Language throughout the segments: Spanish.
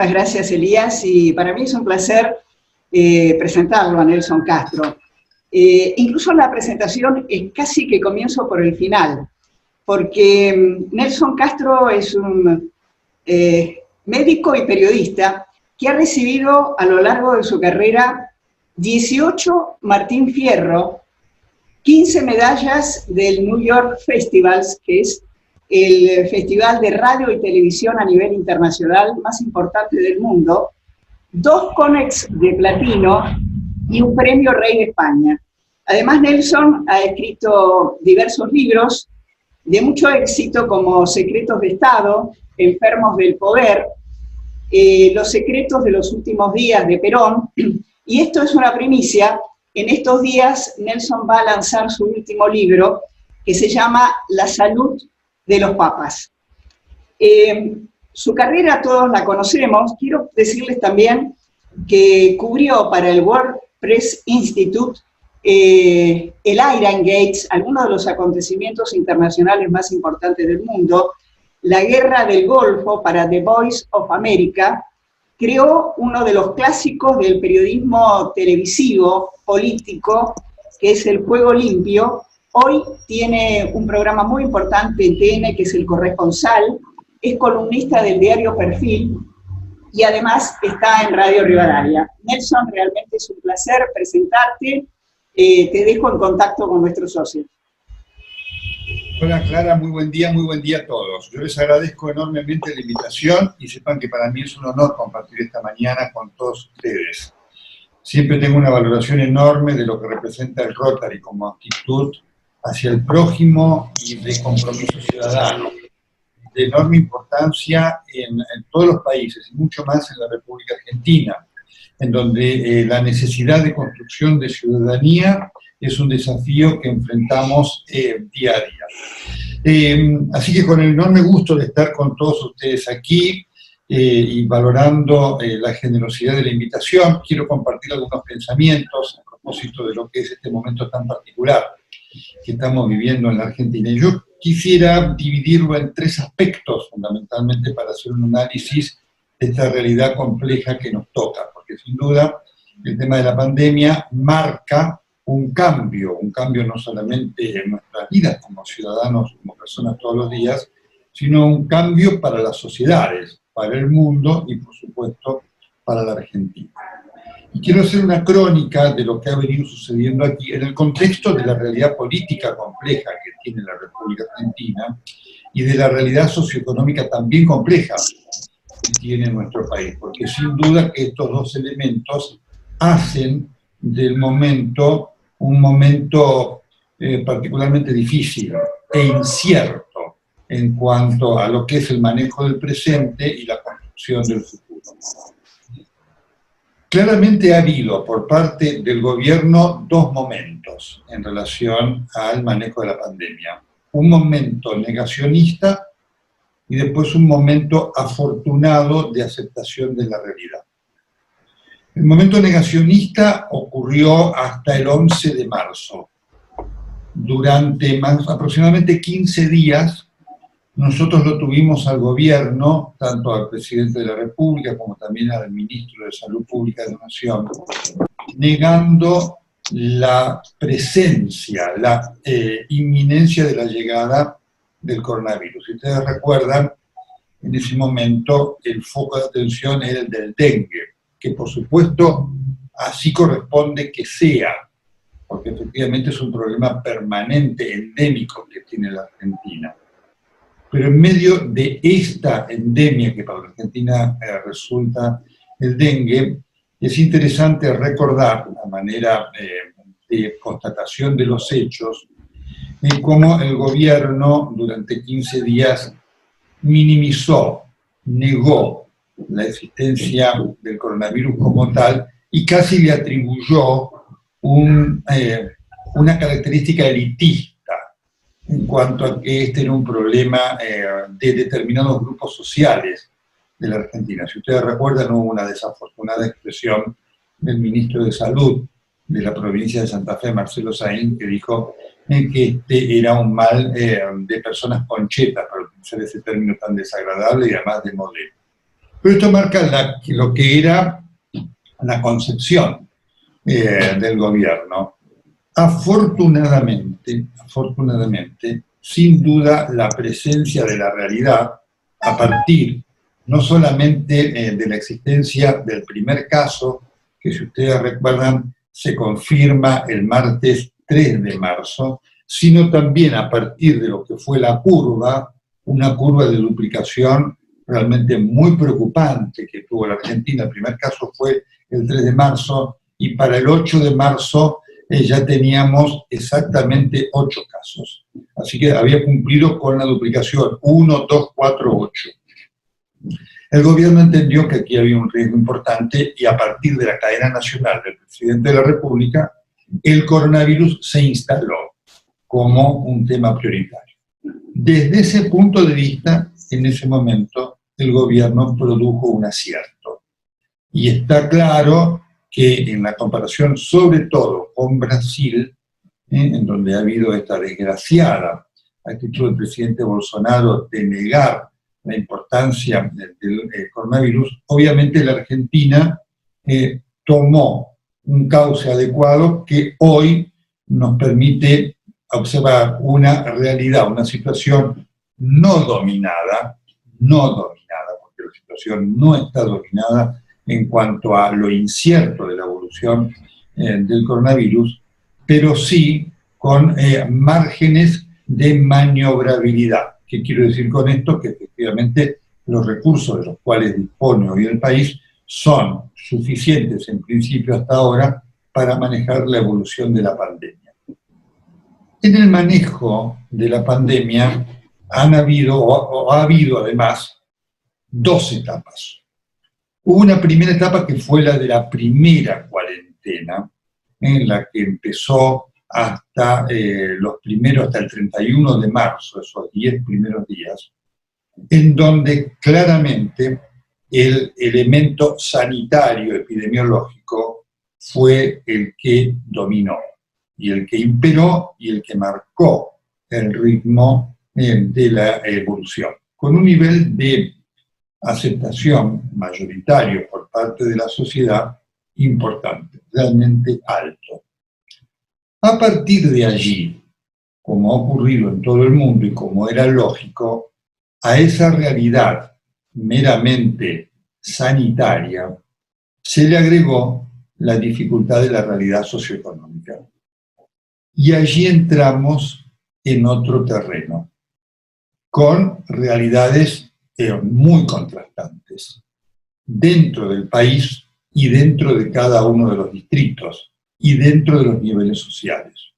Muchas gracias, Elías, y para mí es un placer presentarlo a Nelson Castro. Incluso la presentación es casi que comienzo por el final, porque Nelson Castro es un médico y periodista que ha recibido a lo largo de su carrera 18 Martín Fierro, 15 medallas del New York Festivals, que es el festival de radio y televisión a nivel internacional más importante del mundo, 2 Conex de platino y un premio Rey de España. Además, Nelson ha escrito diversos libros de mucho éxito como Secretos de Estado, Enfermos del Poder, Los secretos de los últimos días de Perón, y esto es una primicia. En estos días Nelson va a lanzar su último libro que se llama La salud de los papas. Su carrera todos la conocemos. Quiero decirles también que cubrió para el World Press Institute el Iran Gates, algunos de los acontecimientos internacionales más importantes del mundo, la Guerra del Golfo para The Voice of America, creó uno de los clásicos del periodismo televisivo, político, que es El Juego Limpio. Hoy tiene un programa muy importante en TN, que es El Corresponsal, es columnista del diario Perfil, y además está en Radio Rivadavia. Nelson, realmente es un placer presentarte. Te dejo en contacto con nuestros socios. Hola Clara, muy buen día a todos. Yo les agradezco enormemente la invitación y sepan que para mí es un honor compartir esta mañana con todos ustedes. Siempre tengo una valoración enorme de lo que representa el Rotary como actitud hacia el prójimo y de compromiso ciudadano, de enorme importancia en todos los países y mucho más en la República Argentina, en donde la necesidad de construcción de ciudadanía es un desafío que enfrentamos día a día. Así que con el enorme gusto de estar con todos ustedes aquí y valorando la generosidad de la invitación, quiero compartir algunos pensamientos a propósito de lo que es este momento tan particular que estamos viviendo en la Argentina. Y yo quisiera dividirlo en 3 aspectos, fundamentalmente, para hacer un análisis de esta realidad compleja que nos toca, porque sin duda el tema de la pandemia marca un cambio no solamente en nuestras vidas como ciudadanos, como personas todos los días, sino un cambio para las sociedades, para el mundo y, por supuesto, para la Argentina. Y quiero hacer una crónica de lo que ha venido sucediendo aquí en el contexto de la realidad política compleja que tiene la República Argentina y de la realidad socioeconómica también compleja que tiene nuestro país, porque sin duda que estos 2 elementos hacen del momento un momento particularmente difícil e incierto en cuanto a lo que es el manejo del presente y la construcción del futuro. Claramente ha habido por parte del gobierno 2 momentos en relación al manejo de la pandemia. Un momento negacionista y después un momento afortunado de aceptación de la realidad. El momento negacionista ocurrió hasta el 11 de marzo. Durante aproximadamente 15 días, nosotros lo tuvimos al gobierno, tanto al presidente de la República como también al ministro de Salud Pública de la Nación, negando la presencia, la inminencia de la llegada del coronavirus. Si ustedes recuerdan, en ese momento el foco de atención era el del dengue, que por supuesto así corresponde que sea, porque efectivamente es un problema permanente, endémico que tiene la Argentina. Pero en medio de esta endemia que para la Argentina resulta el dengue, es interesante recordar, a manera de constatación de los hechos, cómo el gobierno durante 15 días minimizó, negó la existencia del coronavirus como tal y casi le atribuyó una característica elitista en cuanto a que este era un problema de determinados grupos sociales de la Argentina. Si ustedes recuerdan, hubo una desafortunada expresión del ministro de Salud de la provincia de Santa Fe, Marcelo Saín, que dijo que este era un mal de personas conchetas, para utilizar ese término tan desagradable y además de modelo. Pero esto marca lo que era la concepción del gobierno. Afortunadamente, sin duda la presencia de la realidad a partir no solamente de la existencia del primer caso, que si ustedes recuerdan se confirma el martes 3 de marzo, sino también a partir de lo que fue la curva, una curva de duplicación realmente muy preocupante que tuvo la Argentina. El primer caso fue el 3 de marzo y para el 8 de marzo ya teníamos exactamente 8 casos. Así que había cumplido con la duplicación 1, 2, 4, 8. El gobierno entendió que aquí había un riesgo importante y a partir de la cadena nacional del presidente de la República, el coronavirus se instaló como un tema prioritario. Desde ese punto de vista, en ese momento, el gobierno produjo un acierto. Y está claro que en la comparación, sobre todo con Brasil, en donde ha habido esta desgraciada actitud del presidente Bolsonaro de negar la importancia del coronavirus, obviamente la Argentina tomó un cauce adecuado que hoy nos permite observar una realidad, una situación no dominada, porque la situación no está dominada en cuanto a lo incierto de la evolución del coronavirus, pero sí con márgenes de maniobrabilidad. ¿Qué quiero decir con esto? Que efectivamente los recursos de los cuales dispone hoy el país son suficientes en principio hasta ahora para manejar la evolución de la pandemia. En el manejo de la pandemia ha habido además 2 etapas. Hubo una primera etapa que fue la de la primera cuarentena, en la que empezó hasta hasta el 31 de marzo, esos 10 primeros días, en donde claramente el elemento sanitario epidemiológico fue el que dominó, y el que imperó, y el que marcó el ritmo de la evolución, con un nivel de aceptación mayoritario por parte de la sociedad importante, realmente alto. A partir de allí, como ha ocurrido en todo el mundo y como era lógico, a esa realidad meramente sanitaria se le agregó la dificultad de la realidad socioeconómica. Y allí entramos en otro terreno, con realidades muy contrastantes, dentro del país y dentro de cada uno de los distritos y dentro de los niveles sociales.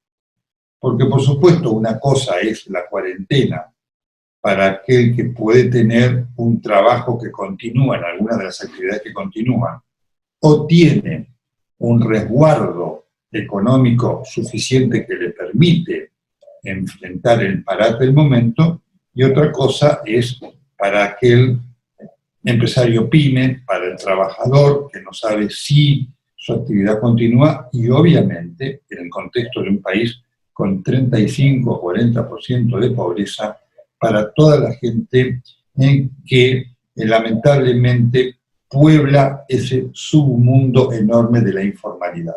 Porque por supuesto una cosa es la cuarentena para aquel que puede tener un trabajo que continúa en algunas de las actividades que continúan, o tiene un resguardo económico suficiente que le permite enfrentar el parate del momento, y otra cosa es para aquel empresario pyme, para el trabajador que no sabe si su actividad continúa, y obviamente en el contexto de un país con 35 o 40% de pobreza, para toda la gente que lamentablemente puebla ese submundo enorme de la informalidad.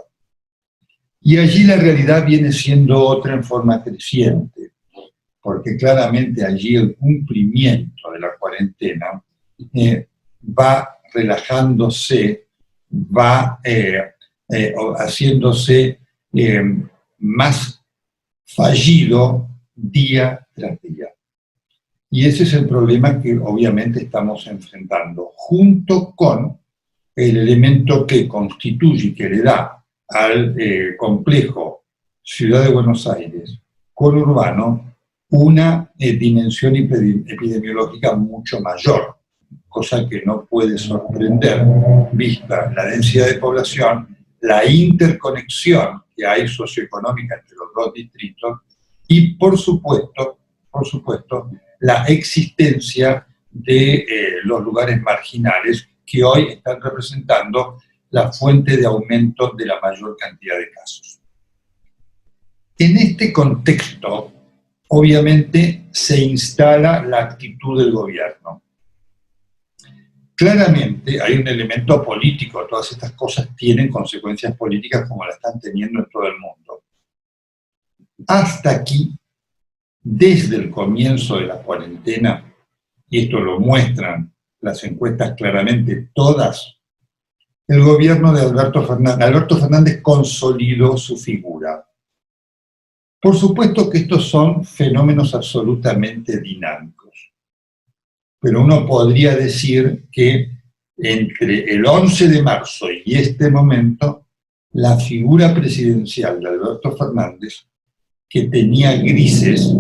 Y allí la realidad viene siendo otra en forma creciente, porque claramente allí el cumplimiento de la cuarentena va relajándose, va haciéndose más fallido día tras día. Y ese es el problema que obviamente estamos enfrentando, junto con el elemento que constituye y que le da al complejo Ciudad de Buenos Aires conurbano una dimensión epidemiológica mucho mayor, cosa que no puede sorprender, vista la densidad de población, la interconexión que hay socioeconómica entre los 2 distritos y, por supuesto, la existencia de los lugares marginales que hoy están representando la fuente de aumento de la mayor cantidad de casos. En este contexto, obviamente, se instala la actitud del gobierno. Claramente hay un elemento político, todas estas cosas tienen consecuencias políticas como la están teniendo en todo el mundo. Hasta aquí, desde el comienzo de la cuarentena, y esto lo muestran las encuestas claramente todas, el gobierno de Alberto Fernández consolidó su figura. Por supuesto que estos son fenómenos absolutamente dinámicos, pero uno podría decir que entre el 11 de marzo y este momento, la figura presidencial de Alberto Fernández, que tenía grises,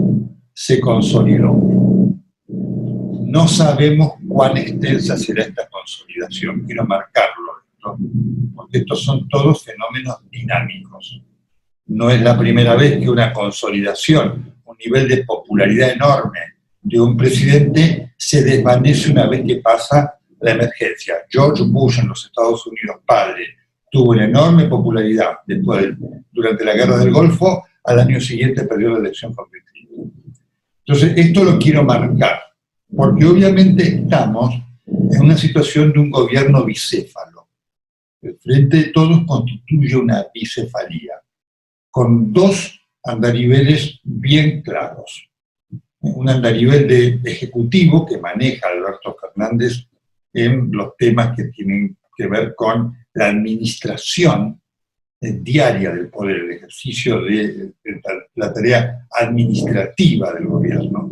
se consolidó. No sabemos cuán extensa será esta consolidación, quiero marcarlo, ¿no? Porque estos son todos fenómenos dinámicos. No es la primera vez que una consolidación, un nivel de popularidad enorme de un presidente se desvanece una vez que pasa la emergencia. George Bush en los Estados Unidos, padre, tuvo una enorme popularidad durante la Guerra del Golfo, al año siguiente perdió la elección con Bill Clinton. Entonces, esto lo quiero marcar, porque obviamente estamos en una situación de un gobierno bicéfalo. El Frente de Todos constituye una bicefalía, con dos andariveles bien claros. Un andarivel de ejecutivo que maneja Alberto Fernández en los temas que tienen que ver con la administración diaria del poder, el ejercicio de la tarea administrativa del gobierno.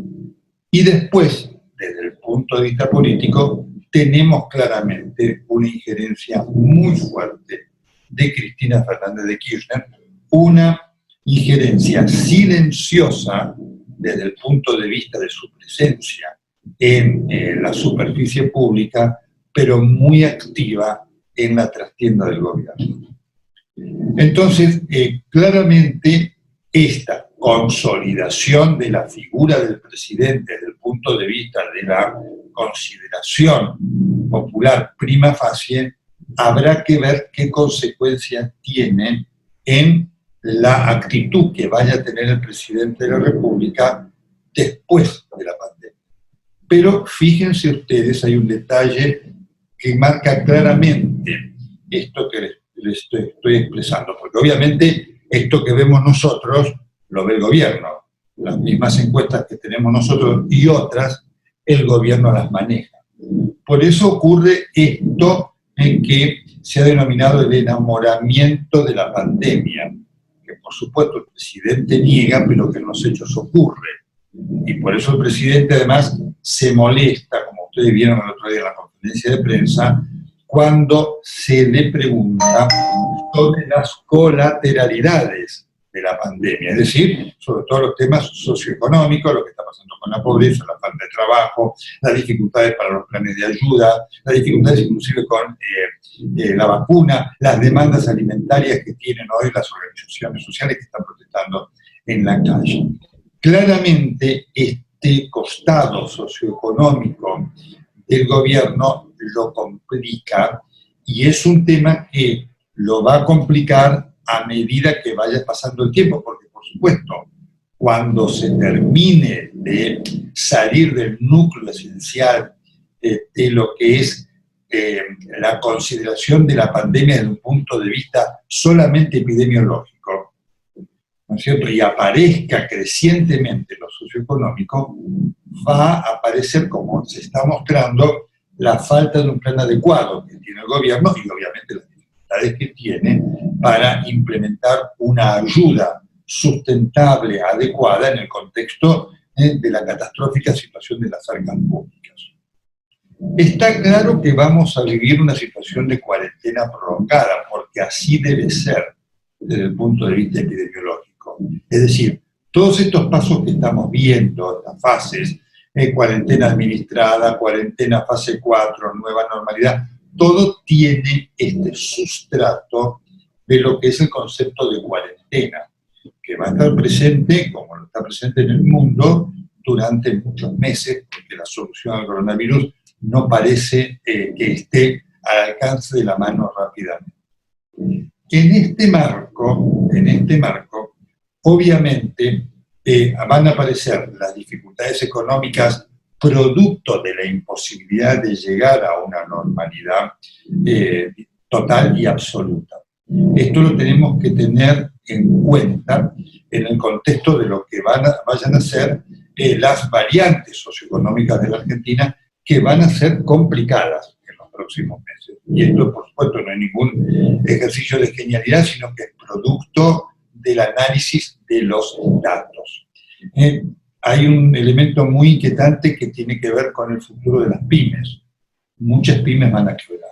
Y después, desde el punto de vista político, tenemos claramente una injerencia muy fuerte de Cristina Fernández de Kirchner, una injerencia silenciosa desde el punto de vista de su presencia en la superficie pública, pero muy activa en la trastienda del gobierno. Entonces, claramente, esta consolidación de la figura del presidente desde el punto de vista de la consideración popular prima facie, habrá que ver qué consecuencias tiene en la actitud que vaya a tener el presidente de la República después de la pandemia. Pero fíjense ustedes, hay un detalle que marca claramente esto que les estoy expresando, porque obviamente esto que vemos nosotros lo ve el gobierno, las mismas encuestas que tenemos nosotros y otras, el gobierno las maneja. Por eso ocurre esto en que se ha denominado el enamoramiento de la pandemia, que por supuesto el presidente niega, pero que en los hechos ocurre. Y por eso el presidente además se molesta, como ustedes vieron el otro día en la conferencia de prensa, cuando se le pregunta sobre las colateralidades de la pandemia, es decir, sobre todo los temas socioeconómicos, lo que está pasando con la pobreza, la falta de trabajo, las dificultades para los planes de ayuda, las dificultades inclusive con la vacuna, las demandas alimentarias que tienen hoy las organizaciones sociales que están protestando en la calle. Claramente este costado socioeconómico del gobierno lo complica y es un tema que lo va a complicar a medida que vaya pasando el tiempo, porque por supuesto, cuando se termine de salir del núcleo esencial de lo que es la consideración de la pandemia desde un punto de vista solamente epidemiológico, ¿no es cierto?, y aparezca crecientemente lo socioeconómico, va a aparecer, como se está mostrando, la falta de un plan adecuado que tiene el gobierno y obviamente las dificultades que tiene para implementar una ayuda sustentable, adecuada en el contexto de la catastrófica situación de las arcas públicas. Está claro que vamos a vivir una situación de cuarentena prolongada, porque así debe ser desde el punto de vista epidemiológico. Es decir, todos estos pasos que estamos viendo, estas fases, cuarentena administrada, cuarentena fase 4, nueva normalidad, todo tiene este sustrato de lo que es el concepto de cuarentena, que va a estar presente, como lo está presente en el mundo, durante muchos meses, porque la solución al coronavirus no parece que esté al alcance de la mano rápidamente. En este marco, obviamente, van a aparecer las dificultades económicas producto de la imposibilidad de llegar a una normalidad total y absoluta. Esto lo tenemos que tener en cuenta en el contexto de lo que vayan a ser las variantes socioeconómicas de la Argentina, que van a ser complicadas en los próximos meses. Y esto, por supuesto, no es ningún ejercicio de genialidad, sino que es producto del análisis de los datos. Hay un elemento muy inquietante que tiene que ver con el futuro de las pymes. Muchas pymes van a quebrar.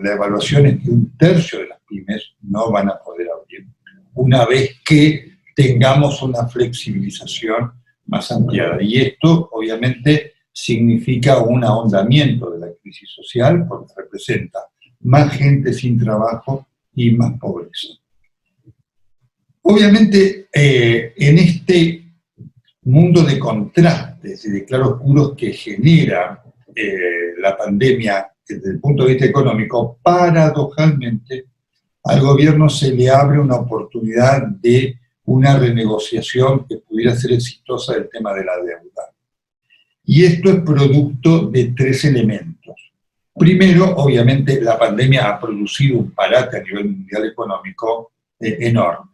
La evaluación es que 1/3 de las pymes no van a poder abrir una vez que tengamos una flexibilización más ampliada. Y esto, obviamente, significa un ahondamiento de la crisis social porque representa más gente sin trabajo y más pobreza. Obviamente, en este mundo de contrastes y de claroscuros que genera la pandemia desde el punto de vista económico, paradojalmente al gobierno se le abre una oportunidad de una renegociación que pudiera ser exitosa del tema de la deuda. Y esto es producto de 3 elementos. Primero, obviamente, la pandemia ha producido un parate a nivel mundial económico enorme.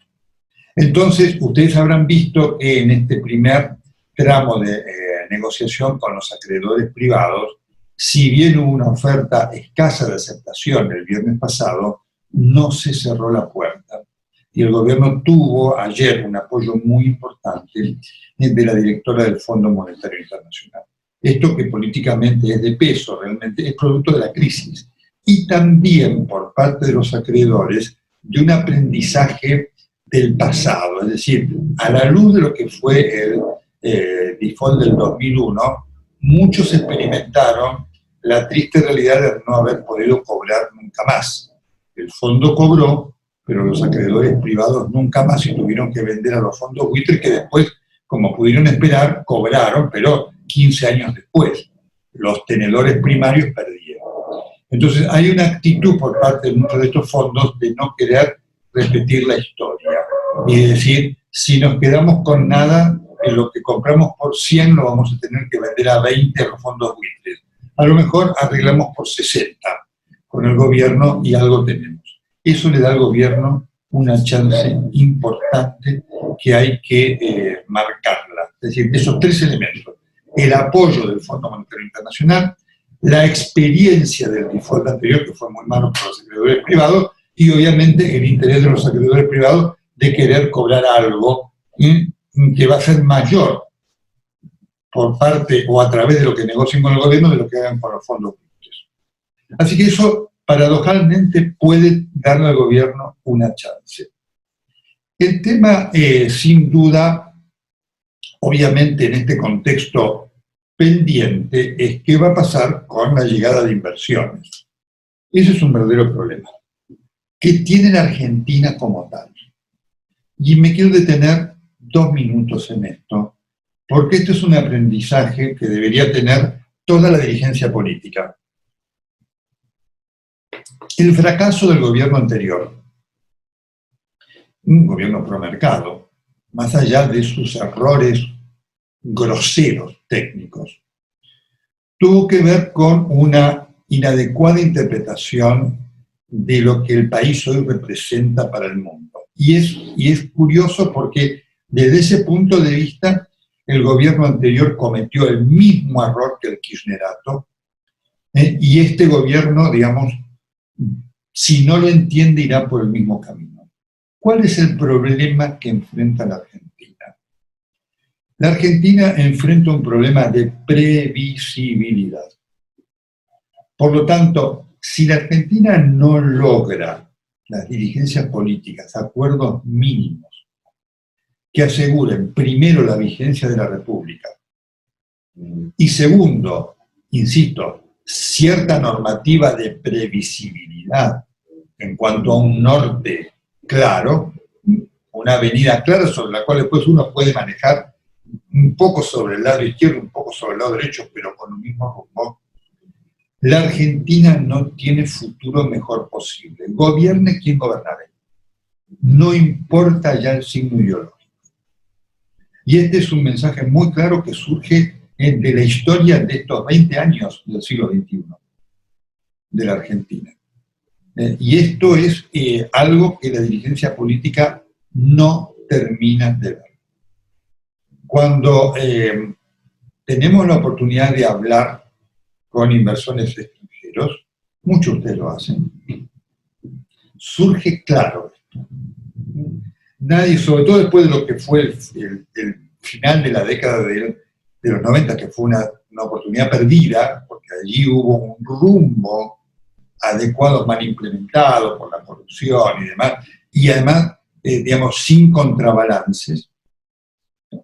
Entonces, ustedes habrán visto que en este primer tramo de negociación con los acreedores privados, si bien hubo una oferta escasa de aceptación el viernes pasado, no se cerró la puerta. Y el gobierno tuvo ayer un apoyo muy importante de la directora del Fondo Monetario Internacional. Esto, que políticamente es de peso, realmente es producto de la crisis. Y también por parte de los acreedores de un aprendizaje del pasado. Es decir, a la luz de lo que fue el default del 2001, muchos experimentaron la triste realidad de no haber podido cobrar nunca más. El fondo cobró, pero los acreedores privados nunca más, y tuvieron que vender a los fondos buitres, que después, como pudieron esperar, cobraron, pero 15 años después. Los tenedores primarios perdieron. Entonces hay una actitud por parte de muchos de estos fondos de no querer repetir la historia. Y decir, si nos quedamos con nada, en lo que compramos por 100 lo vamos a tener que vender a 20 a los fondos buitres. A lo mejor arreglamos por 60 con el gobierno y algo tenemos. Eso le da al gobierno una chance importante que hay que marcarla. Es decir, esos 3 elementos: el apoyo del Fondo Monetario Internacional, la experiencia del default anterior, que fue muy malo para los acreedores privados, y obviamente el interés de los acreedores privados de querer cobrar algo que va a ser mayor por parte o a través de lo que negocien con el gobierno de lo que hagan con los fondos públicos. Así que eso, paradojalmente, puede darle al gobierno una chance. El tema, sin duda, obviamente en este contexto pendiente, es qué va a pasar con la llegada de inversiones. Ese es un verdadero problema que tiene la Argentina como tal. Y me quiero detener 2 minutos en esto, porque esto es un aprendizaje que debería tener toda la dirigencia política. El fracaso del gobierno anterior, un gobierno promercado, más allá de sus errores groseros técnicos, tuvo que ver con una inadecuada interpretación de lo que el país hoy representa para el mundo. Y es curioso porque desde ese punto de vista el gobierno anterior cometió el mismo error que el kirchnerato, y este gobierno, digamos, si no lo entiende, irá por el mismo camino. ¿Cuál es el problema que enfrenta la Argentina? La Argentina enfrenta un problema de previsibilidad. Por lo tanto, si la Argentina no logra, las dirigencias políticas, acuerdos mínimos que aseguren, primero, la vigencia de la República, y segundo, insisto, cierta normativa de previsibilidad en cuanto a un norte claro, una avenida clara sobre la cual después uno puede manejar un poco sobre el lado izquierdo, un poco sobre el lado derecho, pero con un mismo rumbo, la Argentina no tiene futuro mejor posible. Gobierne quien gobernare. No importa ya el signo ideológico. Y este es un mensaje muy claro que surge de la historia de estos 20 años del siglo XXI, de la Argentina. Y esto es algo que la dirigencia política no termina de ver. Cuando tenemos la oportunidad de hablar con inversores extranjeros, muchos de ustedes lo hacen, surge claro esto. Nadie, sobre todo después de lo que fue el final de la década de los 90, que fue una oportunidad perdida, porque allí hubo un rumbo adecuado, mal implementado por la corrupción y demás, y además, digamos, sin contrabalances.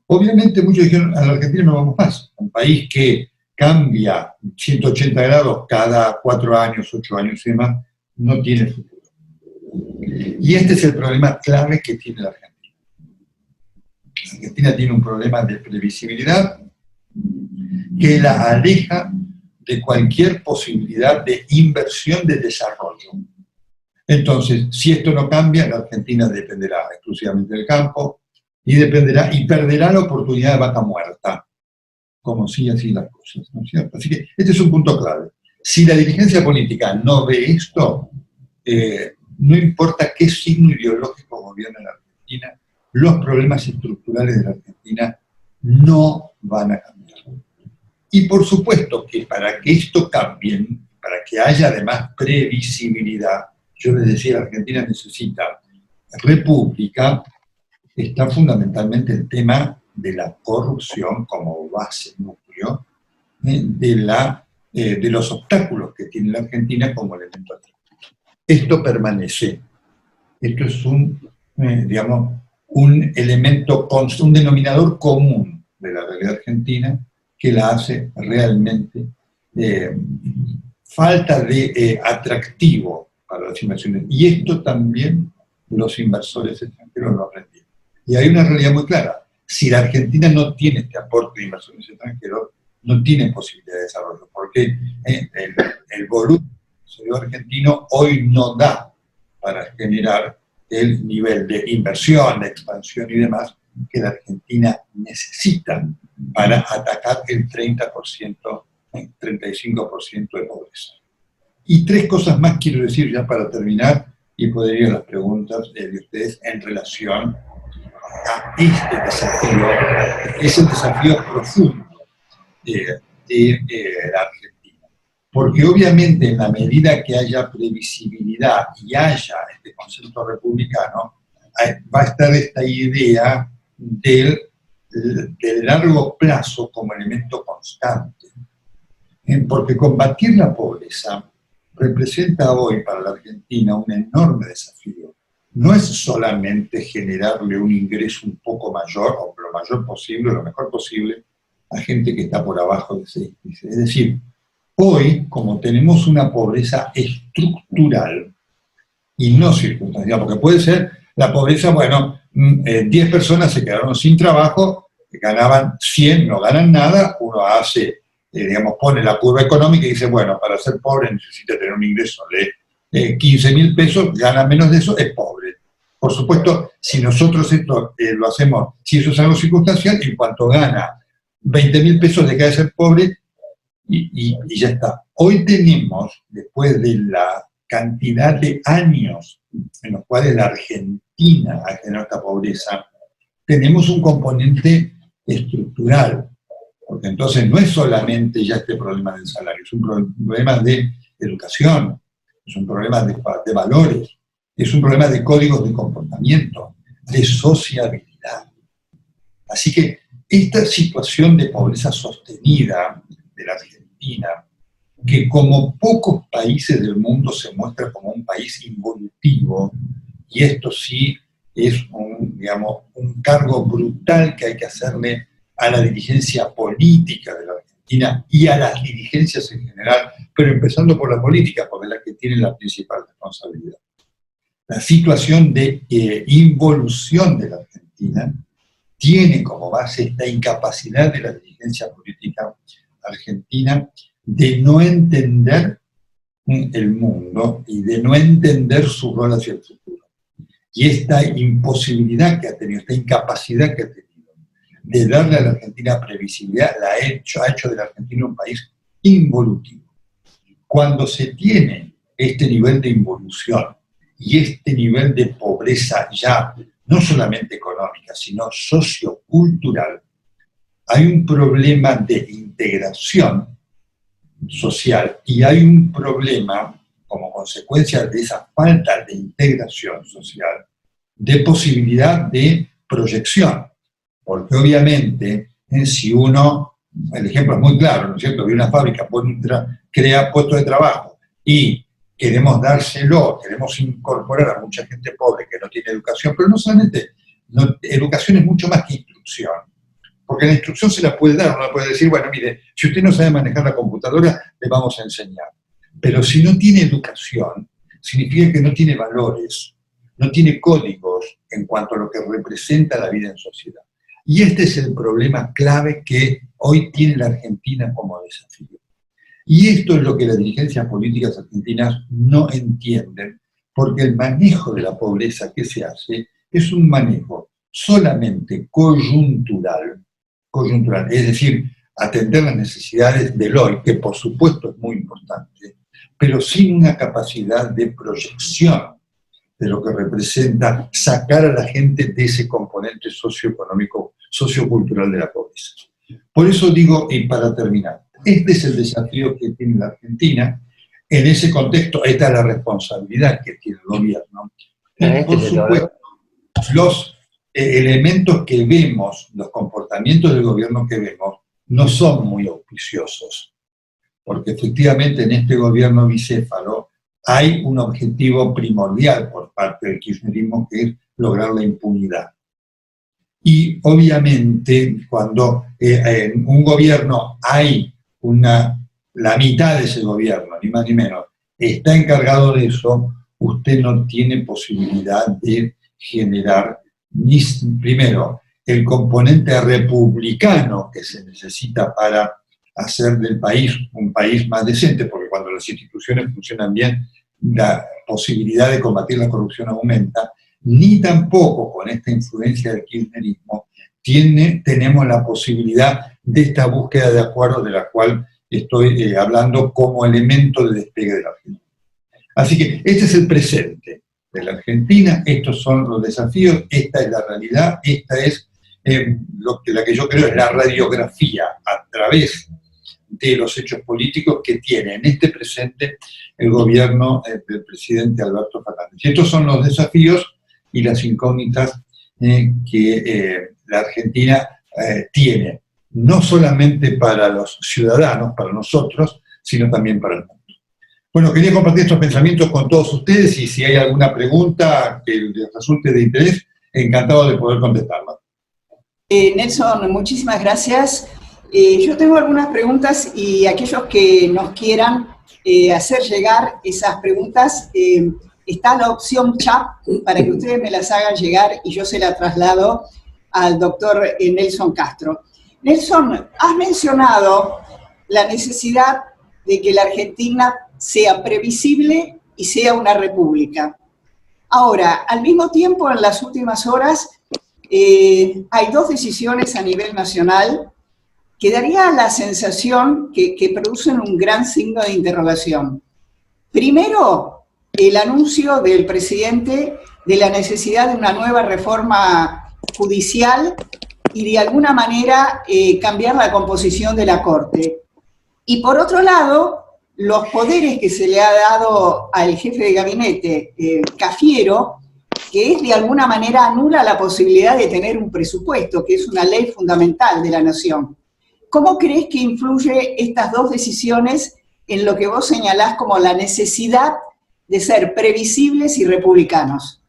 Obviamente muchos dijeron, a la Argentina no vamos más, un país que cambia 180 grados cada 4 años, 8 años y demás, no tiene futuro. Y este es el problema clave que tiene la Argentina. La Argentina tiene un problema de previsibilidad que la aleja de cualquier posibilidad de inversión de desarrollo. Entonces, si esto no cambia, la Argentina dependerá exclusivamente del campo y perderá la oportunidad de vaca muerta, como sigue así las cosas, ¿no es cierto? Así que este es un punto clave. Si la dirigencia política no ve esto, no importa qué signo ideológico gobierna la Argentina, los problemas estructurales de la Argentina no van a cambiar. Y por supuesto que para que esto cambie, para que haya además previsibilidad, yo les decía, la Argentina necesita república, está fundamentalmente el tema de la corrupción como base núcleo de los obstáculos que tiene la Argentina como elemento atractivo. Esto permanece. Esto es digamos, un elemento, un denominador común de la realidad argentina que la hace realmente falta de atractivo para las inversiones. Y esto también los inversores extranjeros lo aprendieron. Y hay una realidad muy clara. Si la Argentina no tiene este aporte de inversores extranjeros, no tiene posibilidad de desarrollo, porque el volumen argentino hoy no da para generar el nivel de inversión, de expansión y demás que la Argentina necesita para atacar el 30%, 35% de pobreza. Y 3 cosas más quiero decir ya para terminar y poder ir a las preguntas de ustedes en relación a este desafío, que es el desafío profundo de la Argentina. Porque obviamente en la medida que haya previsibilidad y haya este concepto republicano, va a estar esta idea del largo plazo como elemento constante. Porque combatir la pobreza representa hoy para la Argentina un enorme desafío. No es solamente generarle un ingreso un poco mayor, o lo mayor posible, lo mejor posible, a gente que está por abajo de ese índice. Es decir, hoy, como tenemos una pobreza estructural y no circunstancial, porque puede ser la pobreza, bueno, 10 personas se quedaron sin trabajo, ganaban 100, no ganan nada, uno hace, digamos, pone la curva económica y dice, bueno, para ser pobre necesita tener un ingreso de 15.000 pesos, gana menos de eso, es pobre. Por supuesto, si nosotros esto lo hacemos, si eso es algo circunstancial, en cuanto gana 20.000 pesos deja de ser pobre y ya está. Hoy tenemos, después de la cantidad de años en los cuales la Argentina ha generado esta pobreza, tenemos un componente estructural, porque entonces no es solamente ya este problema del salario, es un problema de educación, es un problema de valores, es un problema de códigos de comportamiento, de sociabilidad. Así que esta situación de pobreza sostenida de la Argentina, que como pocos países del mundo se muestra como un país involutivo, y esto sí es digamos, un cargo brutal que hay que hacerle a la dirigencia política de la Argentina y a las dirigencias en general, pero empezando por la política, porque es la que tiene la principal responsabilidad. La situación de involución de la Argentina tiene como base esta incapacidad de la dirigencia política argentina de no entender el mundo y de no entender su rol hacia el futuro. Y esta imposibilidad que ha tenido, esta incapacidad que ha tenido de darle a la Argentina previsibilidad, ha hecho de la Argentina un país involutivo. Cuando se tiene este nivel de involución y este nivel de pobreza ya, no solamente económica, sino sociocultural, hay un problema de integración social y hay un problema, como consecuencia de esa falta de integración social, de posibilidad de proyección. Porque obviamente, si uno, el ejemplo es muy claro, ¿no es cierto? Que una fábrica crea puestos de trabajo y queremos dárselo, queremos incorporar a mucha gente pobre que no tiene educación, pero no solamente, educación es mucho más que instrucción. Porque la instrucción se la puede dar, uno puede decir, bueno, mire, si usted no sabe manejar la computadora, le vamos a enseñar. Pero si no tiene educación, significa que no tiene valores, no tiene códigos en cuanto a lo que representa la vida en sociedad. Y este es el problema clave que hoy tiene la Argentina como desafío. Y esto es lo que las dirigencias políticas argentinas no entienden, porque el manejo de la pobreza que se hace es un manejo solamente coyuntural, es decir, atender las necesidades del hoy, que por supuesto es muy importante, pero sin una capacidad de proyección de lo que representa sacar a la gente de ese componente socioeconómico, sociocultural de la pobreza. Por eso digo, y para terminar, este es el desafío que tiene la Argentina. En ese contexto, esta es la responsabilidad que tiene el gobierno. Y por supuesto, los elementos que vemos, los comportamientos del gobierno que vemos, no son muy auspiciosos. Porque efectivamente en este gobierno bicéfalo hay un objetivo primordial por parte del kirchnerismo, que es lograr la impunidad. Y obviamente cuando en un gobierno hay la mitad de ese gobierno, ni más ni menos, está encargado de eso, usted no tiene posibilidad de generar, ni primero, el componente republicano que se necesita para hacer del país un país más decente, porque cuando las instituciones funcionan bien, la posibilidad de combatir la corrupción aumenta, ni tampoco con esta influencia del kirchnerismo tenemos la posibilidad de esta búsqueda de acuerdo de la cual estoy hablando como elemento de despegue de la Argentina. Así que este es el presente de la Argentina, estos son los desafíos, esta es la realidad, esta es la que yo creo es la radiografía a través de los hechos políticos que tiene en este presente el gobierno del presidente Alberto Fernández. Y estos son los desafíos y las incógnitas que la Argentina tiene, no solamente para los ciudadanos, para nosotros, sino también para el mundo. Bueno, quería compartir estos pensamientos con todos ustedes y si hay alguna pregunta que les resulte de interés, encantado de poder contestarla. Nelson, muchísimas gracias. Yo tengo algunas preguntas y aquellos que nos quieran hacer llegar esas preguntas, está la opción chat para que ustedes me las hagan llegar y yo se la traslado al doctor Nelson Castro. Nelson, has mencionado la necesidad de que la Argentina sea previsible y sea una república. Ahora, al mismo tiempo, en las últimas horas, hay dos decisiones a nivel nacional que daría la sensación que producen un gran signo de interrogación. Primero, el anuncio del presidente de la necesidad de una nueva reforma judicial y de alguna manera cambiar la composición de la Corte. Y por otro lado, los poderes que se le ha dado al jefe de gabinete, Cafiero, que es de alguna manera anula la posibilidad de tener un presupuesto, que es una ley fundamental de la nación. ¿Cómo crees que influye estas dos decisiones en lo que vos señalás como la necesidad de ser previsibles y republicanos?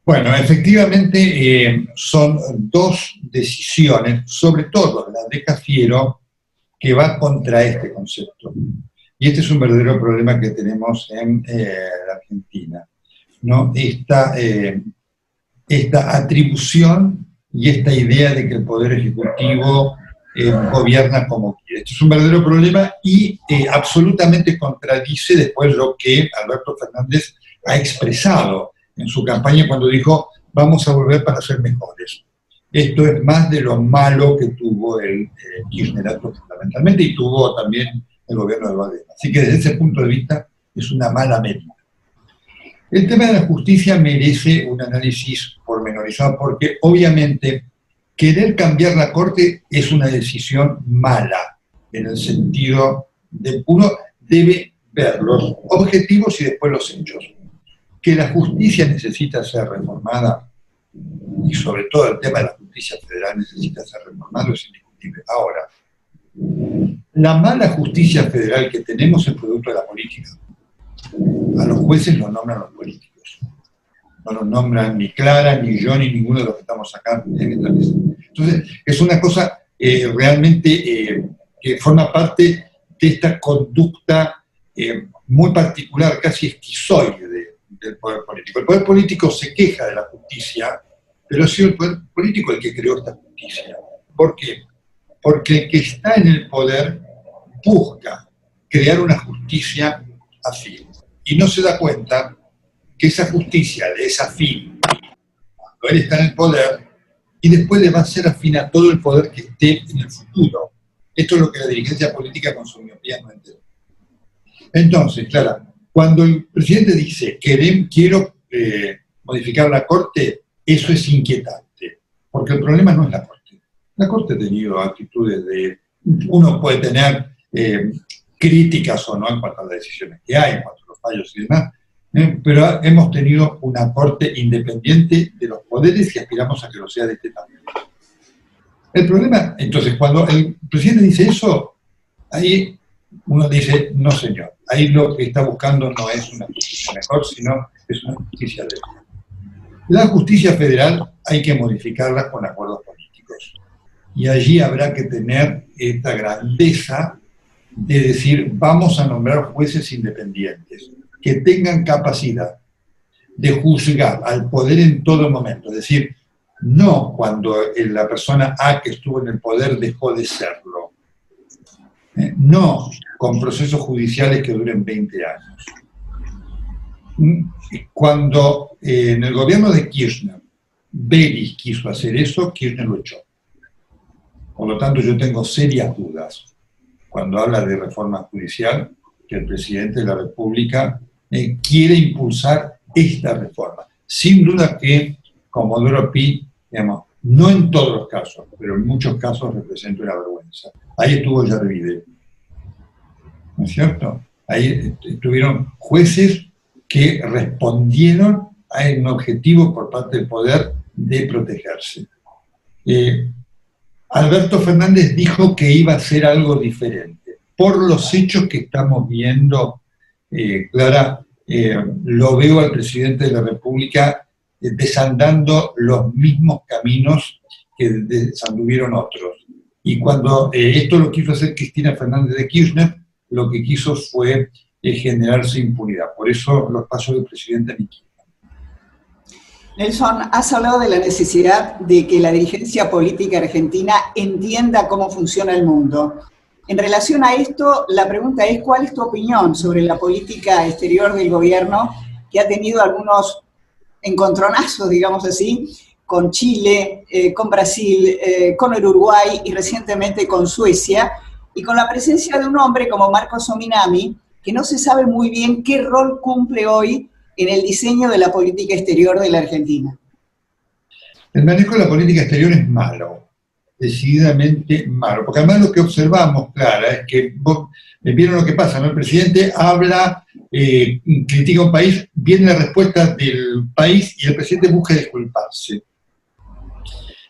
Bueno, efectivamente son dos decisiones, sobre todo la de Cafiero, que va contra este concepto. Y este es un verdadero problema que tenemos en la Argentina, ¿no? Esta atribución y esta idea de que el Poder Ejecutivo gobierna como quiere. Este es un verdadero problema y absolutamente contradice después lo que Alberto Fernández ha expresado en su campaña cuando dijo, vamos a volver para ser mejores. Esto es más de lo malo que tuvo el kirchnerato fundamentalmente, y tuvo también el gobierno de Biden. Así que desde ese punto de vista es una mala medida. El tema de la justicia merece un análisis pormenorizado, porque obviamente querer cambiar la Corte es una decisión mala, en el sentido de uno debe ver los objetivos y después los hechos. Que la justicia necesita ser reformada, y sobre todo el tema de la justicia federal necesita ser reformado, es indiscutible. Ahora, la mala justicia federal que tenemos es producto de la política. A los jueces los nombran los políticos. No los nombran ni Clara, ni yo, ni ninguno de los que estamos acá en esta mesa. Entonces, es una cosa realmente que forma parte de esta conducta muy particular, casi esquizoide del poder político. El poder político se queja de la justicia, pero ha sido el poder político el que creó esta justicia. ¿Por qué? Porque el que está en el poder busca crear una justicia afín. Y no se da cuenta que esa justicia le es afín cuando él está en el poder, y después le va a ser afín a todo el poder que esté en el futuro. Esto es lo que la dirigencia política con su miopía no entiende. Entonces, claro, cuando el presidente dice quiero modificar la Corte, eso es inquietante, porque el problema no es la Corte. La Corte ha tenido actitudes uno puede tener críticas o no en cuanto a las decisiones que hay, en cuanto a los fallos y demás, pero hemos tenido una Corte independiente de los poderes y aspiramos a que lo sea de este tamaño. El problema, entonces, cuando el presidente dice eso, ahí uno dice, no señor, ahí lo que está buscando no es una justicia mejor, sino es una justicia débil. La justicia federal hay que modificarla con acuerdos políticos. Y allí habrá que tener esta grandeza de decir, vamos a nombrar jueces independientes, que tengan capacidad de juzgar al poder en todo momento. Es decir, no cuando la persona A que estuvo en el poder dejó de serlo. No con procesos judiciales que duren 20 años. Cuando en el gobierno de Kirchner, Beris quiso hacer eso, Kirchner lo echó. Por lo tanto, yo tengo serias dudas cuando habla de reforma judicial, que el presidente de la República quiere impulsar esta reforma. Sin duda que Comodoro Pi, digamos, no en todos los casos, pero en muchos casos representa una vergüenza. Ahí estuvo Yarvide, ¿no es cierto? Ahí estuvieron jueces que respondieron a un objetivo por parte del poder de protegerse. Alberto Fernández dijo que iba a hacer algo diferente. Por los hechos que estamos viendo, Clara, lo veo al presidente de la República desandando los mismos caminos que desanduvieron otros. Y cuando esto lo quiso hacer Cristina Fernández de Kirchner, lo que quiso fue generarse impunidad. Por eso los pasos del presidente Niki. Nelson, has hablado de la necesidad de que la dirigencia política argentina entienda cómo funciona el mundo. En relación a esto, la pregunta es, ¿cuál es tu opinión sobre la política exterior del gobierno, que ha tenido algunos encontronazos, digamos así, con Chile, con Brasil, con el Uruguay y recientemente con Suecia, y con la presencia de un hombre como Marco Sominami, que no se sabe muy bien qué rol cumple hoy en el diseño de la política exterior de la Argentina? El manejo de la política exterior es malo, decididamente malo, porque además lo que observamos, Clara, es que vos vieron lo que pasa, ¿no? El presidente habla, critica a un país, viene la respuesta del país y el presidente busca disculparse,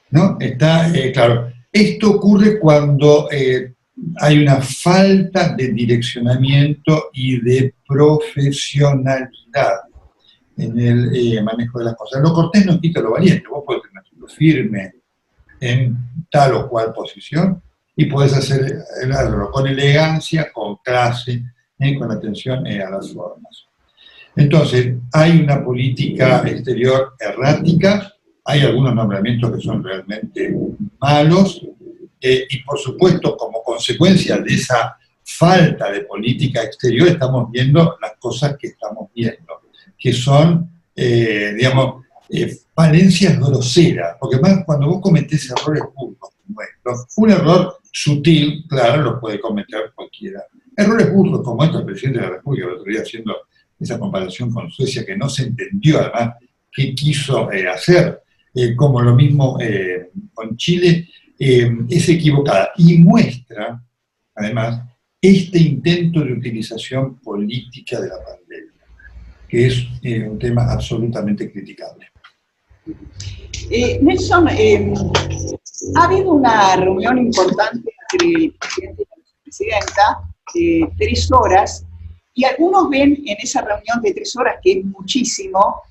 ¿no? Está, claro, esto ocurre cuando hay una falta de direccionamiento y de profesionalidad en el manejo de las cosas. Lo cortés no quita lo valiente. Vos podés tener lo firme en tal o cual posición y podés hacerlo con elegancia, con clase, con atención a las formas. Entonces, hay una política exterior errática, hay algunos nombramientos que son realmente malos, y por supuesto, como consecuencia de esa falta de política exterior, estamos viendo las cosas que estamos viendo, que son, digamos, falencias groseras, porque más cuando vos cometés errores burdos como estos, un error sutil, claro, lo puede cometer cualquiera. Errores burdos como estos, el presidente de la República el otro día haciendo esa comparación con Suecia, que no se entendió además qué quiso hacer, como lo mismo con Chile, es equivocada y muestra, además, este intento de utilización política de la pandemia, que es un tema absolutamente criticable. Nelson, ha habido una reunión importante entre el presidente y la vicepresidenta, 3 horas, y algunos ven en esa reunión de 3 horas, que es muchísimo,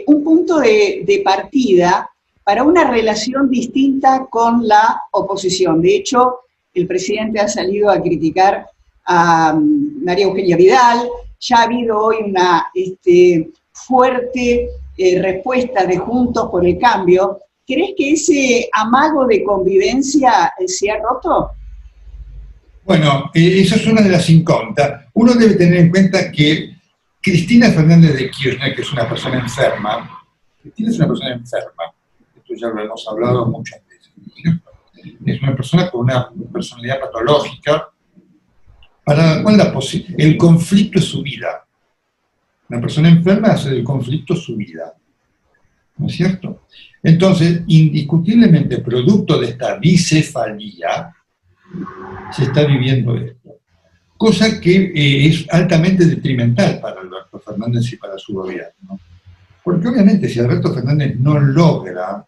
un punto de partida para una relación distinta con la oposición. De hecho, el presidente ha salido a criticar a María Eugenia Vidal, ya ha habido hoy una fuerte respuesta de Juntos por el Cambio. ¿Crees que ese amago de convivencia se ha roto? Bueno, esa es una de las incógnitas. Uno debe tener en cuenta que Cristina Fernández de Kirchner, que es una persona enferma, Cristina es una persona enferma, esto ya lo hemos hablado muchas veces, ¿cierto? Es una persona con una personalidad patológica, para la cual el conflicto es su vida. Una persona enferma hace del conflicto su vida, ¿no es cierto? Entonces, indiscutiblemente, producto de esta bicefalía, se está viviendo esto. Cosa que es altamente detrimental para Alberto Fernández y para su gobierno. Porque obviamente si Alberto Fernández no logra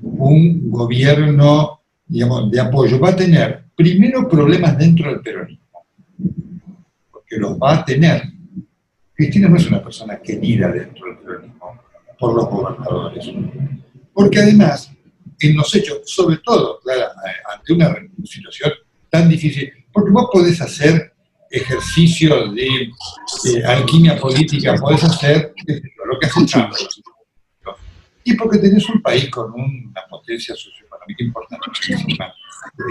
un gobierno, digamos, de apoyo, va a tener primero problemas dentro del peronismo, porque los va a tener. Cristina no es una persona querida dentro del peronismo por los gobernadores, porque además, en los hechos, sobre todo, claro, ante una situación tan difícil, porque vos podés hacer ejercicio de alquimia política, podés hacer lo que hace Chávez, y porque tenés un país con una potencia socioeconómica importantísima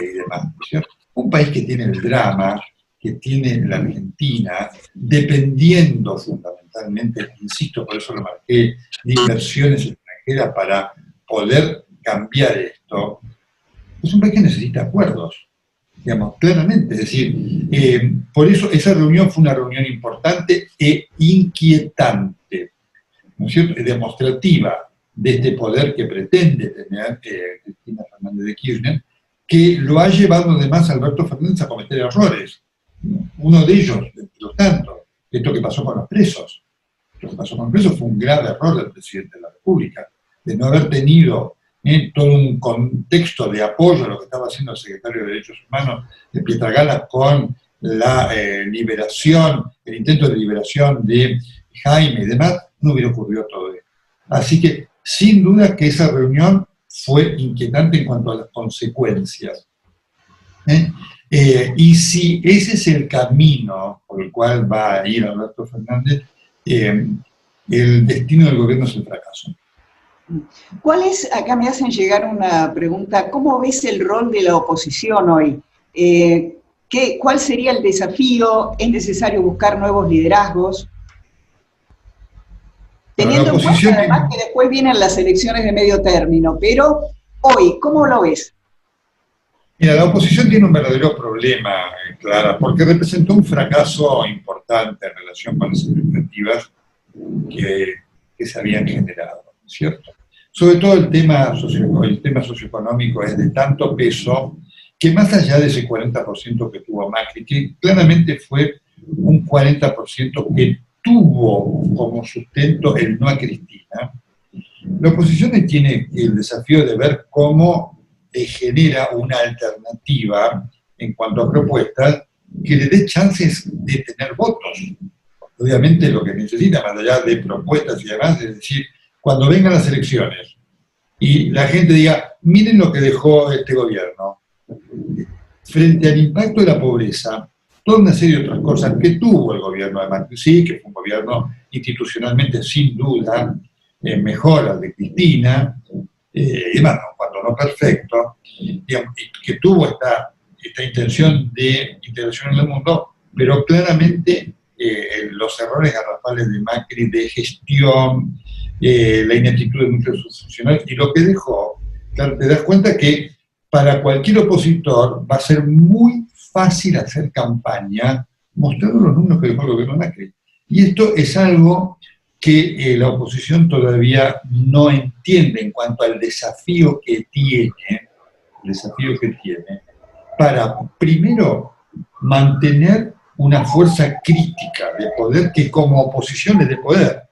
y demás, ¿cierto? Un país que tiene el drama, que tiene la Argentina, dependiendo fundamentalmente, insisto, por eso lo marqué, de inversiones extranjeras para poder cambiar esto, es un país que necesita acuerdos, digamos, claramente. Es decir, por eso esa reunión fue una reunión importante e inquietante, ¿no es cierto?, demostrativa de este poder que pretende tener Cristina Fernández de Kirchner, que lo ha llevado además a Alberto Fernández a cometer errores. Uno de ellos, de los tantos, esto que pasó con los presos. Lo que pasó con los presos fue un grave error del presidente de la República, de no haber tenido todo un contexto de apoyo a lo que estaba haciendo el secretario de Derechos Humanos de Pietragala con la liberación, el intento de liberación de Jaime y demás, no hubiera ocurrido todo esto. Así que, sin duda que esa reunión fue inquietante en cuanto a las consecuencias. Y si ese es el camino por el cual va a ir Alberto Fernández, el destino del gobierno es el fracaso. ¿Cuál es, acá me hacen llegar una pregunta, ¿cómo ves el rol de la oposición hoy? ¿Cuál sería el desafío? ¿Es necesario buscar nuevos liderazgos? Teniendo en cuenta además que después vienen las elecciones de medio término, pero hoy, ¿cómo lo ves? Mira, la oposición tiene un verdadero problema, Clara, porque representó un fracaso importante en relación con las expectativas que se habían generado, ¿cierto? Sobre todo el tema socioeconómico es de tanto peso que más allá de ese 40% que tuvo Macri, que claramente fue un 40% que tuvo como sustento el no a Cristina, la oposición tiene el desafío de ver cómo genera una alternativa en cuanto a propuestas que le dé chances de tener votos. Obviamente lo que necesita, más allá de propuestas y demás, es decir, cuando vengan las elecciones y la gente diga, miren lo que dejó este gobierno, frente al impacto de la pobreza, toda una serie de otras cosas que tuvo el gobierno de Macri, sí, que fue un gobierno institucionalmente sin duda mejor al de Cristina, y demás, cuando no perfecto, digamos, que tuvo esta intención de integración en el mundo, pero claramente los errores garrafales de Macri de gestión, la ineptitud de muchos de sus funcionarios, y lo que dejó, claro, te das cuenta que para cualquier opositor va a ser muy fácil hacer campaña mostrando los números que dejó el gobierno Macri. Y esto es algo que la oposición todavía no entiende en cuanto al desafío que tiene, para, primero, mantener una fuerza crítica de poder que como oposición es de poder.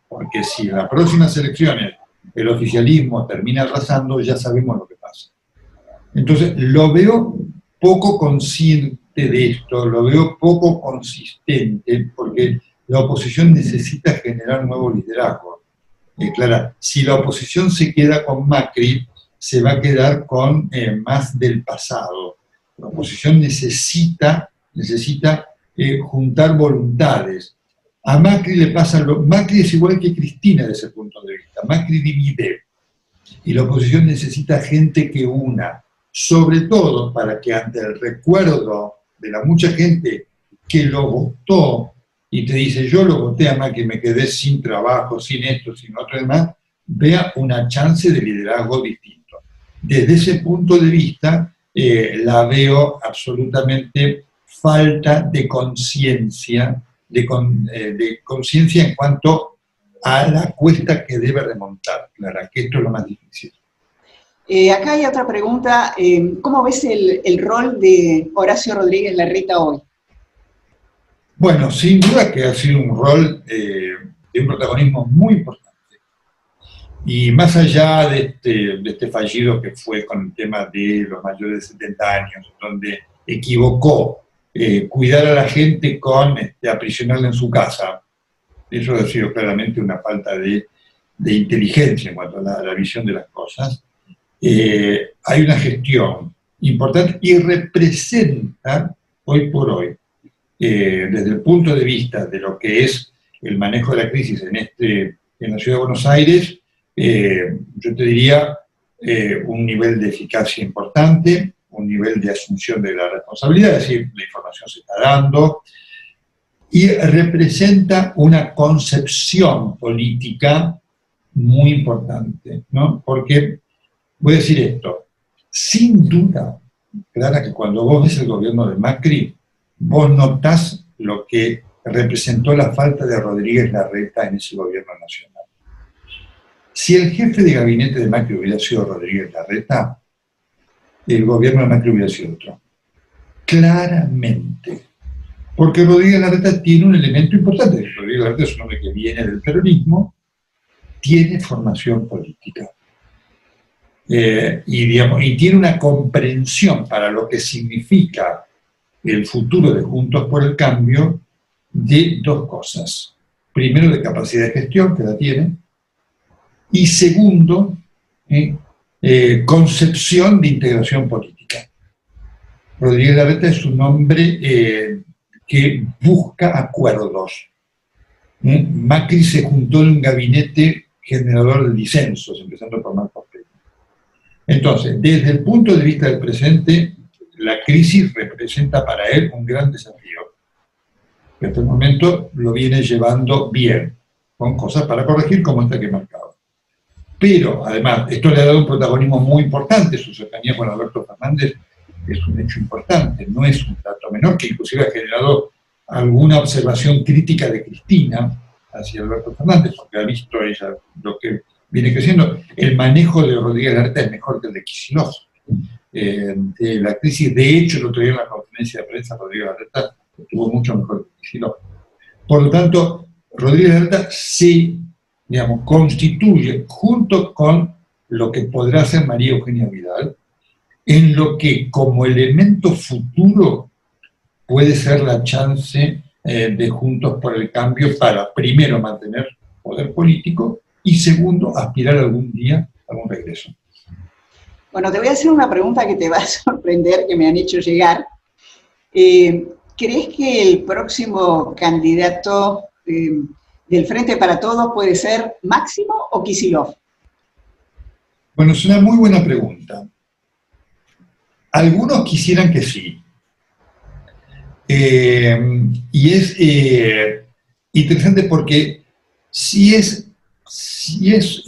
Porque si en las próximas elecciones el oficialismo termina arrasando, ya sabemos lo que pasa. Entonces, lo veo poco consciente de esto, lo veo poco consistente, porque la oposición necesita generar nuevo liderazgo. Clara, si la oposición se queda con Macri, se va a quedar con más del pasado. La oposición necesita juntar voluntades. A Macri le pasa Macri es igual que Cristina desde ese punto de vista. Macri divide. Y la oposición necesita gente que una. Sobre todo para que ante el recuerdo de la mucha gente que lo votó y te dice, yo lo voté a Macri, me quedé sin trabajo, sin esto, sin otro demás, vea una chance de liderazgo distinto. Desde ese punto de vista, la veo absolutamente falta de conciencia, de conciencia en cuanto a la cuesta que debe remontar, Clara, que esto es lo más difícil. Acá hay otra pregunta. ¿Cómo ves el rol de Horacio Rodríguez Larreta hoy? Bueno, sin duda que ha sido un rol de un protagonismo muy importante. Y más allá de este fallido que fue con el tema de los mayores de 70 años, donde equivocó cuidar a la gente con aprisionarla en su casa, eso ha sido claramente una falta de inteligencia en cuanto a la visión de las cosas. Hay una gestión importante y representa hoy por hoy, desde el punto de vista de lo que es el manejo de la crisis en la Ciudad de Buenos Aires, yo te diría un nivel de eficacia importante, un nivel de asunción de la responsabilidad, es decir, la información se está dando, y representa una concepción política muy importante, ¿no? Porque, voy a decir esto, sin duda, Clara, que cuando vos ves el gobierno de Macri, vos notás lo que representó la falta de Rodríguez Larreta en ese gobierno nacional. Si el jefe de gabinete de Macri hubiera sido Rodríguez Larreta, el gobierno de Macri hubiera sido otro. Claramente. Porque Rodríguez Larreta tiene un elemento importante. Rodríguez Larreta es un hombre que viene del peronismo, tiene formación política. Y tiene una comprensión para lo que significa el futuro de Juntos por el Cambio de dos cosas. Primero, de capacidad de gestión, que la tiene, y segundo, concepción de integración política. Rodríguez Larreta es un hombre que busca acuerdos. Macri se juntó en un gabinete generador de disensos, empezando por Marcos Peña. Entonces, desde el punto de vista del presente, la crisis representa para él un gran desafío. Que hasta el momento lo viene llevando bien, con cosas para corregir como esta que he marcado. Pero, además, esto le ha dado un protagonismo muy importante, su cercanía con Alberto Fernández es un hecho importante, no es un dato menor, que inclusive ha generado alguna observación crítica de Cristina hacia Alberto Fernández, porque ha visto ella lo que viene creciendo. El manejo de Rodríguez Larreta es mejor que el de Kicillof. De la crisis, de hecho, el otro día en la conferencia de prensa, Rodríguez Larreta estuvo mucho mejor que Kicillof. Por lo tanto, Rodríguez Larreta se, digamos, constituye, junto con lo que podrá hacer María Eugenia Vidal, en lo que como elemento futuro puede ser la chance de Juntos por el Cambio para, primero, mantener poder político y, segundo, aspirar algún día a un regreso. Bueno, te voy a hacer una pregunta que te va a sorprender, que me han hecho llegar. ¿Crees que el próximo candidato del Frente para Todos puede ser Máximo o Kicillof? Bueno, es una muy buena pregunta. Algunos quisieran que sí. Y es interesante porque si es si es,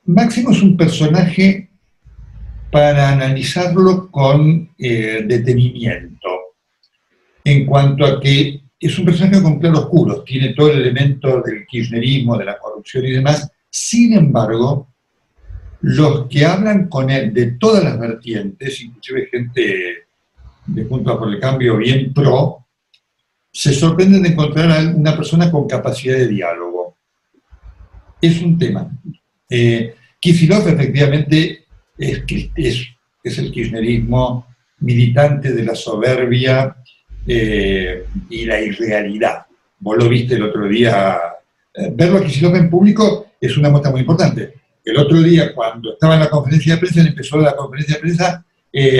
Máximo es un personaje para analizarlo con detenimiento, en cuanto a que es un personaje con claroscuros, tiene todo el elemento del kirchnerismo, de la corrupción y demás. Sin embargo, los que hablan con él de todas las vertientes, inclusive gente de Juntos por el Cambio bien pro, se sorprenden de encontrar a una persona con capacidad de diálogo. Es un tema. Kicillof efectivamente es el kirchnerismo militante de la soberbia y la irrealidad. Vos lo viste el otro día. Verlo a Kicillof en público es una muestra muy importante. El otro día, cuando estaba en la conferencia de prensa, él empezó la conferencia de prensa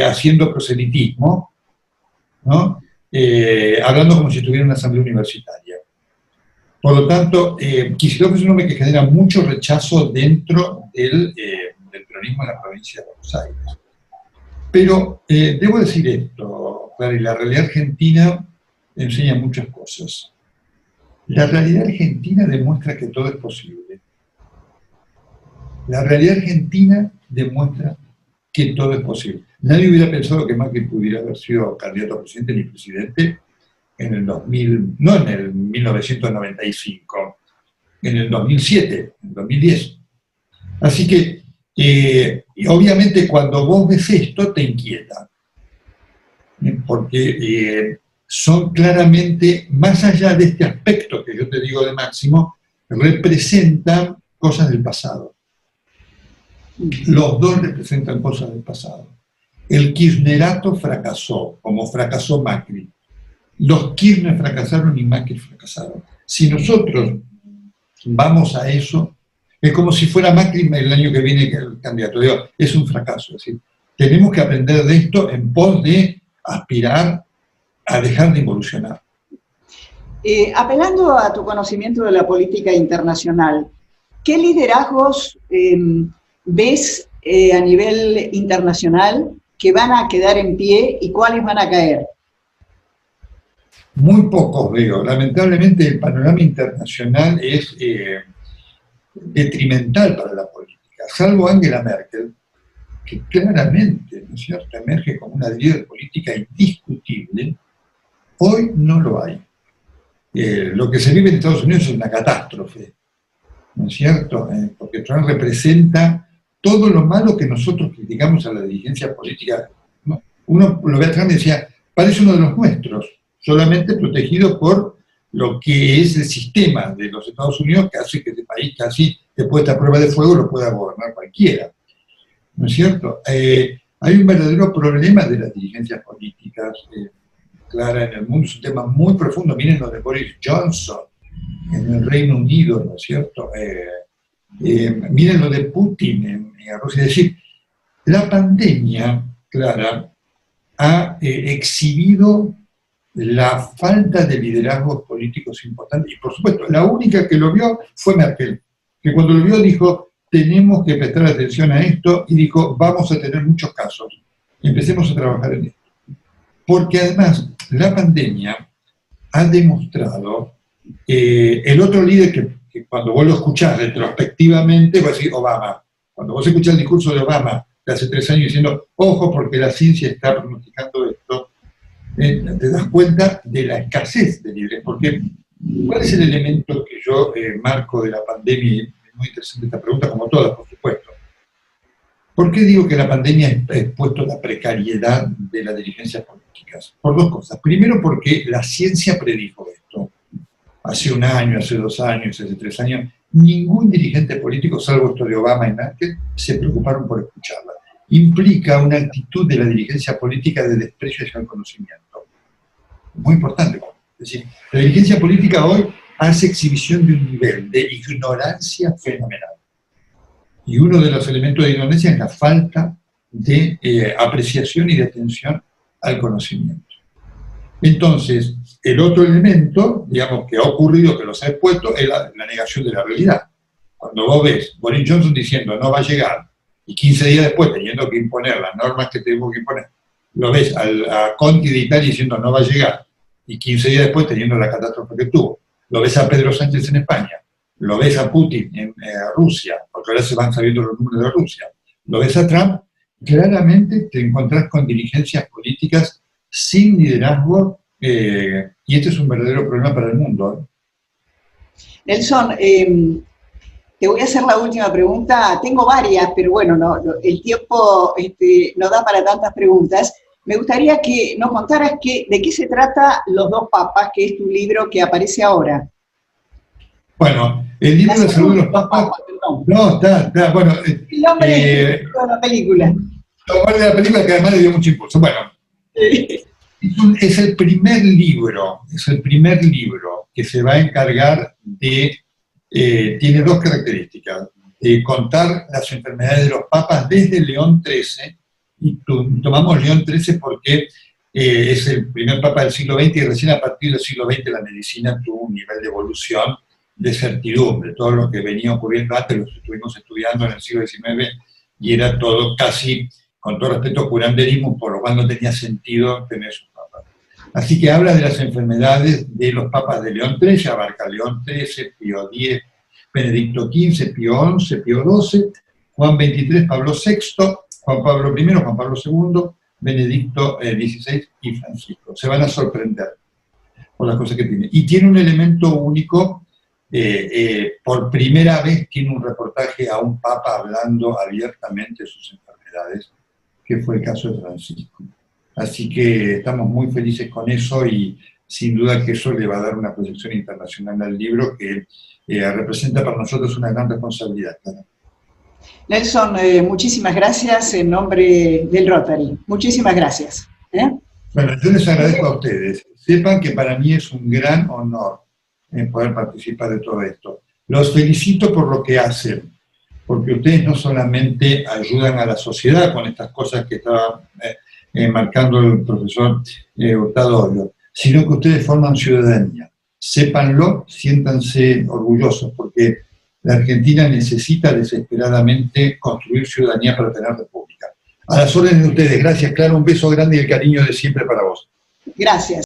haciendo proselitismo, ¿no? Hablando como si estuviera en una asamblea universitaria. Por lo tanto, Kicillof es un hombre que genera mucho rechazo dentro del peronismo en la provincia de Buenos Aires. Pero debo decir esto, Clara, y la realidad argentina enseña muchas cosas. La realidad argentina demuestra que todo es posible. La realidad argentina demuestra que todo es posible. Nadie hubiera pensado que Macri pudiera haber sido candidato a presidente ni presidente en el 2000, no en el 1995, en el 2007, en el 2010. Así que, y obviamente cuando vos ves esto te inquieta, porque son claramente, más allá de este aspecto que yo te digo de Máximo, representan cosas del pasado. Los dos representan cosas del pasado. El kirchnerato fracasó, como fracasó Macri. Los Kirchner fracasaron y Macri fracasaron. Si nosotros vamos a eso, es como si fuera Macri el año que viene el candidato. Digo, es un fracaso. Es decir, tenemos que aprender de esto en pos de aspirar a dejar de involucionar. Apelando a tu conocimiento de la política internacional, ¿qué liderazgos ves a nivel internacional que van a quedar en pie y cuáles van a caer? Muy pocos veo. Lamentablemente el panorama internacional es detrimental para la política, salvo Angela Merkel, que claramente, ¿no es cierto?, emerge como una líder política indiscutible. Hoy no lo hay. Lo que se vive en Estados Unidos es una catástrofe, ¿no es cierto? Porque Trump representa todo lo malo que nosotros criticamos a la dirigencia política. Uno lo ve a Trump y decía, parece uno de los nuestros, solamente protegido por lo que es el sistema de los Estados Unidos, que hace que este país casi, después de esta prueba de fuego, lo pueda gobernar cualquiera. ¿No es cierto? Hay un verdadero problema de las dirigencias políticas, Clara, en el mundo. Es un tema muy profundo. Miren lo de Boris Johnson en el Reino Unido, ¿no es cierto? Miren lo de Putin en Rusia. Es decir, la pandemia, Clara, ha exhibido la falta de liderazgos políticos importantes. Y por supuesto, la única que lo vio fue Merkel, que cuando lo vio dijo, tenemos que prestar atención a esto, y dijo, vamos a tener muchos casos, empecemos a trabajar en esto. Porque además, la pandemia ha demostrado, el otro líder que cuando vos lo escuchás retrospectivamente, va a decir Obama. Cuando vos escuchás el discurso de Obama de hace 3 años diciendo, ojo, porque la ciencia está pronosticando esto, te das cuenta de la escasez de líderes. Porque, ¿cuál es el elemento que yo marco de la pandemia? Es muy interesante esta pregunta, como todas, por supuesto. ¿Por qué digo que la pandemia ha expuesto la precariedad de las dirigencias políticas? Por 2 cosas. Primero, porque la ciencia predijo esto. Hace 1 año, hace 2 años, hace 3 años, ningún dirigente político, salvo esto de Obama y Merkel, se preocuparon por escucharla. Implica una actitud de la dirigencia política de desprecio hacia el conocimiento. Muy importante. Es decir, la dirigencia política hoy hace exhibición de un nivel de ignorancia fenomenal. Y uno de los elementos de ignorancia es la falta de apreciación y de atención al conocimiento. Entonces, el otro elemento, digamos, que ha ocurrido, que los ha expuesto, es la negación de la realidad. Cuando vos ves Boris Johnson diciendo no va a llegar, y 15 días después teniendo que imponer las normas que tenemos que imponer, lo ves a Conte de Italia diciendo no va a llegar, y 15 días después teniendo la catástrofe que tuvo, lo ves a Pedro Sánchez en España, lo ves a Putin en Rusia, porque ahora se van sabiendo los números de Rusia, lo ves a Trump, claramente te encontrás con dirigencias políticas sin liderazgo, y este es un verdadero problema para el mundo. Nelson, te voy a hacer la última pregunta. Tengo varias, pero bueno, el tiempo no da para tantas preguntas. Me gustaría que nos contaras de qué se trata Los dos papas, que es tu libro que aparece ahora. Bueno, el libro de salud de los papas... No, está, bueno... El nombre de la película. El nombre de la película que además le dio mucho impulso. Bueno, es el primer libro que se va a encargar de... tiene dos características: contar las enfermedades de los papas desde León XIII, y tomamos León XIII porque es el primer papa del siglo XX, y recién a partir del siglo XX la medicina tuvo un nivel de evolución, de certidumbre. Todo lo que venía ocurriendo antes lo estuvimos estudiando en el siglo XIX, y era todo casi, con todo respeto, curanderismo, por lo cual no tenía sentido tener esos papas. Así que habla de las enfermedades de los papas de León XIII, abarca León XIII, Pío X, Benedicto XV, Pío XI, Pío XII, Juan XXIII, Pablo VI, Juan Pablo I, Juan Pablo II, Benedicto XVI y Francisco. Se van a sorprender por las cosas que tiene. Y tiene un elemento único, por primera vez tiene un reportaje a un papa hablando abiertamente de sus enfermedades, que fue el caso de Francisco. Así que estamos muy felices con eso, y sin duda que eso le va a dar una proyección internacional al libro que representa para nosotros una gran responsabilidad. ¿Claro? Nelson, muchísimas gracias en nombre del Rotary. Muchísimas gracias. Bueno, yo les agradezco a ustedes. Sepan que para mí es un gran honor poder participar de todo esto. Los felicito por lo que hacen, porque ustedes no solamente ayudan a la sociedad con estas cosas que estaba marcando el profesor Hurtado, sino que ustedes forman ciudadanía. Sépanlo, siéntanse orgullosos, porque la Argentina necesita desesperadamente construir ciudadanía para tener república. A las órdenes de ustedes. Gracias, Clara. Un beso grande y el cariño de siempre para vos. Gracias.